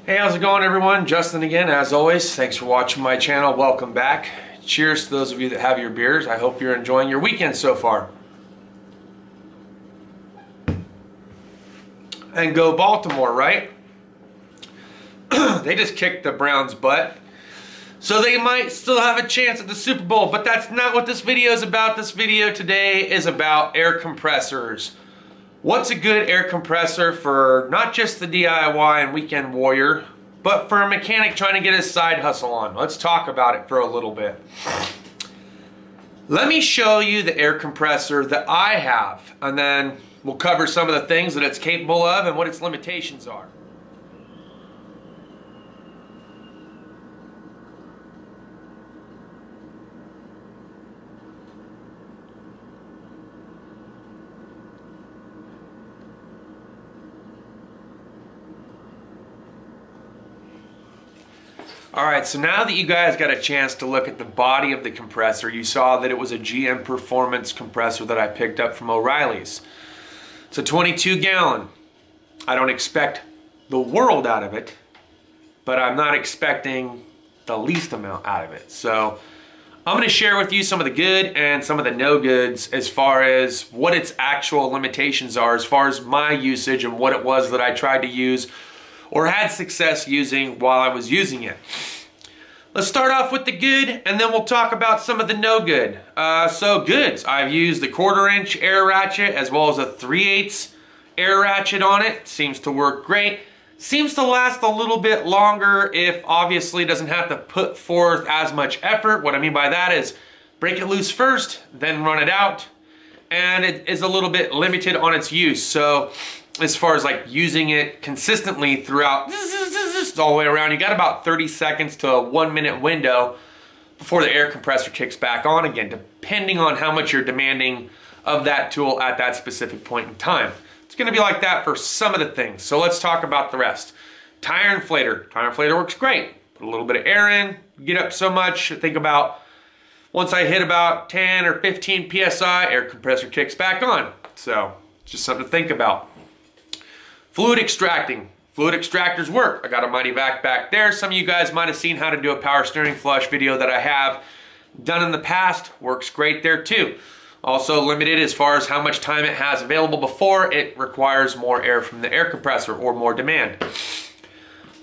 Hey, how's it going, everyone? Justin again, as always. Thanks for watching my channel. Welcome back. Cheers to those of you that have your beers. I hope you're enjoying your weekend so far. And go Baltimore, right? They just kicked the Browns' butt. So they might still have a chance at the Super Bowl, but that's not what this video is about. This video today is about air compressors. What's a good air compressor for not just the DIY and weekend warrior, but for a mechanic trying to get his side hustle on? Let's talk about it for a little bit. Let me show you the air compressor that I have, and then we'll cover some of the things that it's capable of and what its limitations are. Alright, so now that you guys got a chance to look at the body of the compressor, you saw that it was a GM Performance compressor that I picked up from O'Reilly's. It's a 22 gallon. I don't expect the world out of it, but I'm not expecting the least amount out of it. So I'm going to share with you some of the good and some of the no goods as far as what its actual limitations are, as far as my usage and what it was that I tried to use or had success using while I was using it. Let's start off with the good, and then we'll talk about some of the no good. So goods, I've used the 1/4 inch air ratchet as well as a 3/8 air ratchet on it. Seems to work great. Seems to last a little bit longer if obviously it doesn't have to put forth as much effort. What I mean by that is break it loose first, then run it out, and it is a little bit limited on its use. So as far as like using it consistently throughout all the way around, you got about 30 seconds to a 1 minute window before the air compressor kicks back on again, depending on how much you're demanding of that tool at that specific point in time. It's going to be like that for some of the things. So let's talk about the rest. Tire inflator. Tire inflator works great. Put a little bit of air in, get up so much. Think about once I hit about 10 or 15 PSI, air compressor kicks back on. So just something to think about. Fluid extracting. Fluid extractors work. I got a Mighty Vac back there. Some of you guys might have seen how to do a power steering flush video that I have done in the past. Works great there too. Also limited as far as how much time it has available before it requires more air from the air compressor or more demand.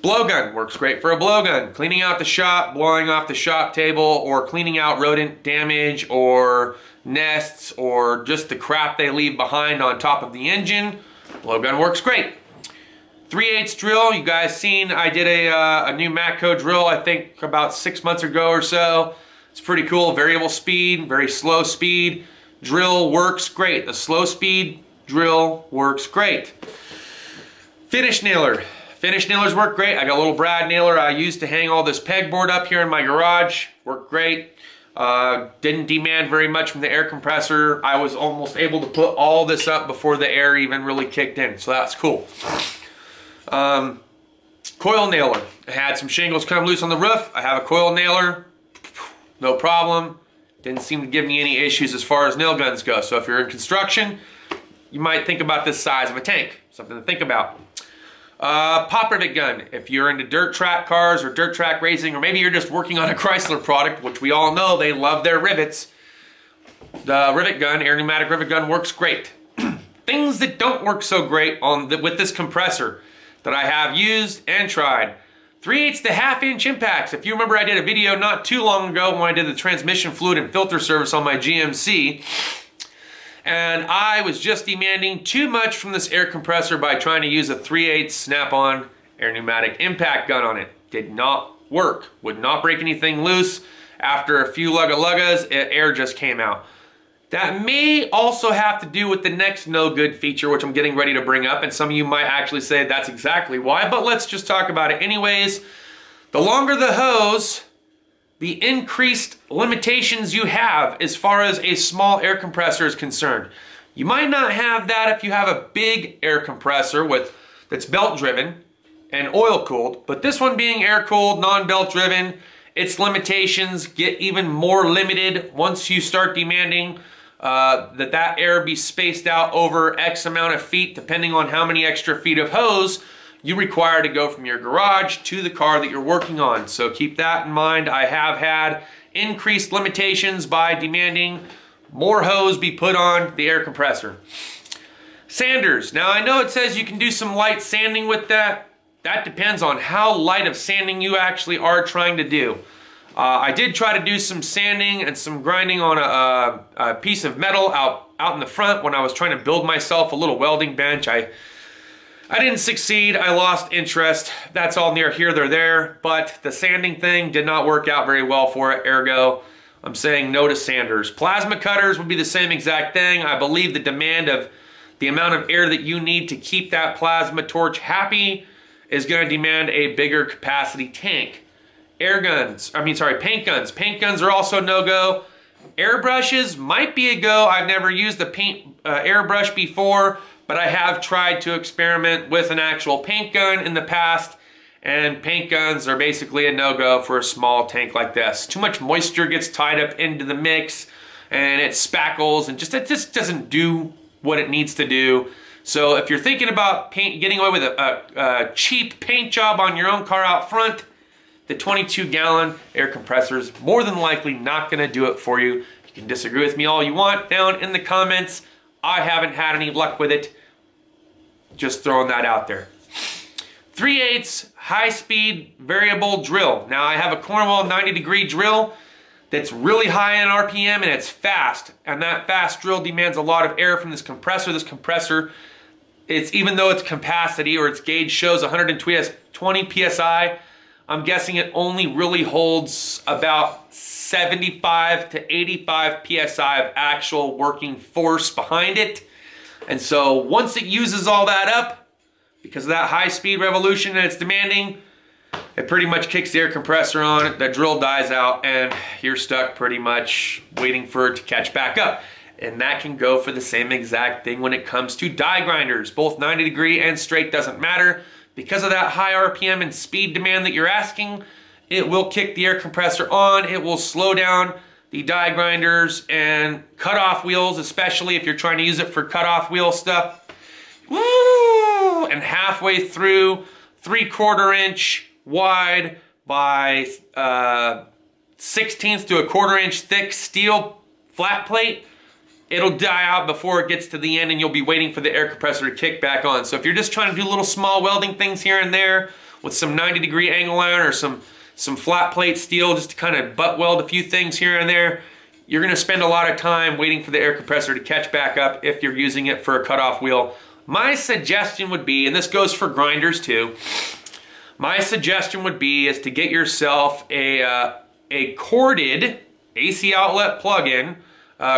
Blowgun works great for a blowgun. Cleaning out the shop, blowing off the shop table, or cleaning out rodent damage or nests or just the crap they leave behind on top of the engine. Blowgun works great. 3/8 drill, you guys seen I did a new Matco drill I think about 6 months ago or so. It's pretty cool, variable speed, very slow speed. Drill works great. The slow speed drill works great. Finish nailer. Finish nailers work great. I got a little brad nailer I used to hang all this pegboard up here in my garage. Worked great. Didn't demand very much from the air compressor. I was almost able to put all this up before the air even really kicked in, so that's cool. Coil nailer. I had some shingles come loose on the roof. I have a coil nailer. No problem. Didn't seem to give me any issues as far as nail guns go. So if you're in construction, you might think about this size of a tank. Something to think about. Pop rivet gun. If you're into dirt track cars or dirt track racing, or maybe you're just working on a Chrysler product, which we all know they love their rivets, the rivet gun, air pneumatic rivet gun, works great. Things that don't work so great with this compressor that I have used and tried. 3/8 to 1/2 inch impacts. If you remember, I did a video not too long ago when I did the transmission fluid and filter service on my GMC, and I was just demanding too much from this air compressor by trying to use a 3/8 snap-on air pneumatic impact gun on it. Did not work. Would not break anything loose. After a few lugga-luggas, air just came out. That may also have to do with the next no good feature, which I'm getting ready to bring up, and some of you might actually say that's exactly why, but let's just talk about it anyways. The longer the hose, the increased limitations you have as far as a small air compressor is concerned. You might not have that if you have a big air compressor that's belt driven and oil cooled, but this one being air cooled, non-belt driven, its limitations get even more limited once you start demanding that air be spaced out over X amount of feet, depending on how many extra feet of hose you require to go from your garage to the car that you're working on. So keep that in mind. I have had increased limitations by demanding more hose be put on the air compressor. Sanders. Now I know it says you can do some light sanding with that. That depends on how light of sanding you actually are trying to do. I did try to do some sanding and some grinding on a piece of metal out in the front when I was trying to build myself a little welding bench. I didn't succeed. I lost interest. That's all near here, they're there. But the sanding thing did not work out very well for it. Ergo, I'm saying no to Sanders. Plasma cutters would be the same exact thing. I believe the demand of the amount of air that you need to keep that plasma torch happy is going to demand a bigger capacity tank. Paint guns. Paint guns are also no-go. Airbrushes might be a go. I've never used the paint airbrush before, but I have tried to experiment with an actual paint gun in the past, and paint guns are basically a no-go for a small tank like this. Too much moisture gets tied up into the mix, and it spackles, and it just doesn't do what it needs to do. So if you're thinking about getting away with a cheap paint job on your own car out front, the 22-gallon air compressor is more than likely not going to do it for you. You can disagree with me all you want down in the comments. I haven't had any luck with it. Just throwing that out there. 3/8 high-speed variable drill. Now I have a Cornwall 90-degree drill that's really high in RPM and it's fast. And that fast drill demands a lot of air from this compressor. This compressor, even though its capacity or its gauge shows 120 PSI, I'm guessing it only really holds about 75 to 85 PSI of actual working force behind it. And so once it uses all that up, because of that high speed revolution that it's demanding, it pretty much kicks the air compressor on, the drill dies out, and you're stuck pretty much waiting for it to catch back up. And that can go for the same exact thing when it comes to die grinders. Both 90-degree and straight doesn't matter. Because of that high RPM and speed demand that you're asking, it will kick the air compressor on. It will slow down the die grinders and cutoff wheels, especially if you're trying to use it for cutoff wheel stuff. Woo! And halfway through, 3/4 inch wide by 1/16 to 1/4 inch thick steel flat plate, it'll die out before it gets to the end and you'll be waiting for the air compressor to kick back on. So if you're just trying to do little small welding things here and there with some 90-degree angle iron or some flat plate steel just to kind of butt weld a few things here and there, you're gonna spend a lot of time waiting for the air compressor to catch back up if you're using it for a cutoff wheel. My suggestion would be, and this goes for grinders too, my suggestion would be is to get yourself a corded AC outlet plug-in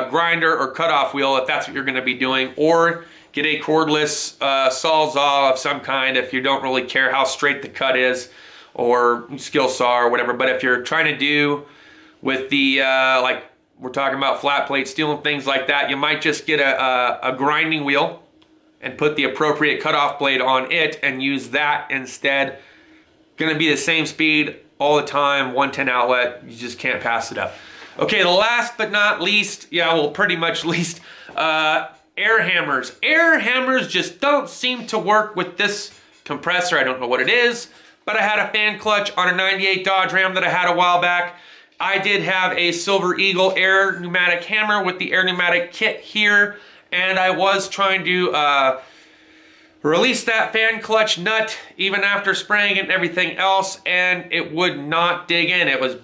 grinder or cutoff wheel if that's what you're going to be doing, or get a cordless sawzall of some kind if you don't really care how straight the cut is, or skill saw or whatever. But if you're trying to do with the like we're talking about flat plate steel and things like that, you might just get a grinding wheel and put the appropriate cutoff blade on it and use that instead. Going to be the same speed all the time, 110 outlet, you just can't pass it up. Okay, the last but not least, pretty much least, air hammers. Air hammers just don't seem to work with this compressor. I don't know what it is, but I had a fan clutch on a 98 Dodge Ram that I had a while back. I did have a Silver Eagle air pneumatic hammer with the air pneumatic kit here, and I was trying to release that fan clutch nut even after spraying it and everything else, and it would not dig in. It was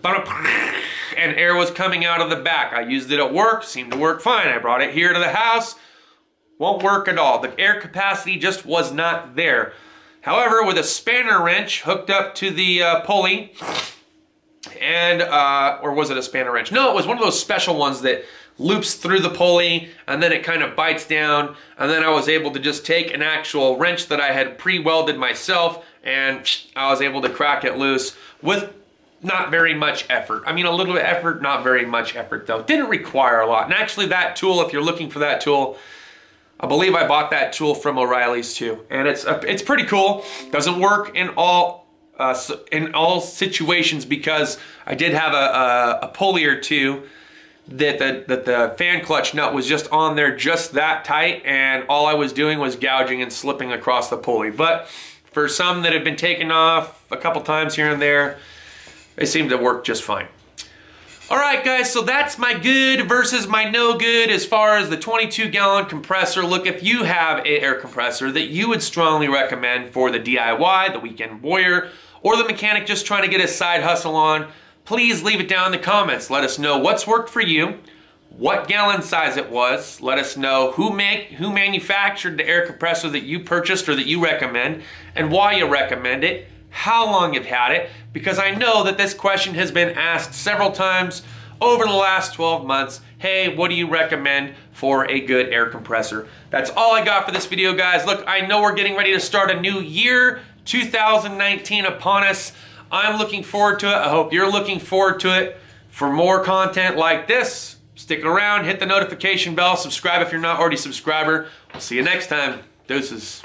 and air was coming out of the back. I used it at work, seemed to work fine. I brought it here to the house, won't work at all. The air capacity just was not there. However, with a spanner wrench hooked up to the pulley, and or was it a spanner wrench? No, it was one of those special ones that loops through the pulley and then it kind of bites down, and then I was able to just take an actual wrench that I had pre-welded myself and I was able to crack it loose with not very much effort. I mean, a little bit of effort, not very much effort though. Didn't require a lot. And actually that tool, if you're looking for that tool, I believe I bought that tool from O'Reilly's too. And it's pretty cool. Doesn't work in all situations because I did have a pulley or two that the fan clutch nut was just on there just that tight, and all I was doing was gouging and slipping across the pulley. But For some that have been taken off a couple times here and there, they seem to work just fine. All right, guys, so that's my good versus my no good as far as the 22-gallon compressor. Look, if you have an air compressor that you would strongly recommend for the DIY, the weekend warrior, or the mechanic just trying to get a side hustle on, please leave it down in the comments. Let us know what's worked for you, what gallon size it was. Let us know who manufactured the air compressor that you purchased or that you recommend, and why you recommend it, how long you've had it, because I know that this question has been asked several times over the last 12 months. Hey, what do you recommend for a good air compressor? That's all I got for this video, guys. Look, I know we're getting ready to start a new year, 2019 upon us. I'm looking forward to it. I hope you're looking forward to it. For more content like this, stick around, hit the notification bell, subscribe if you're not already a subscriber. We'll see you next time. Deuces.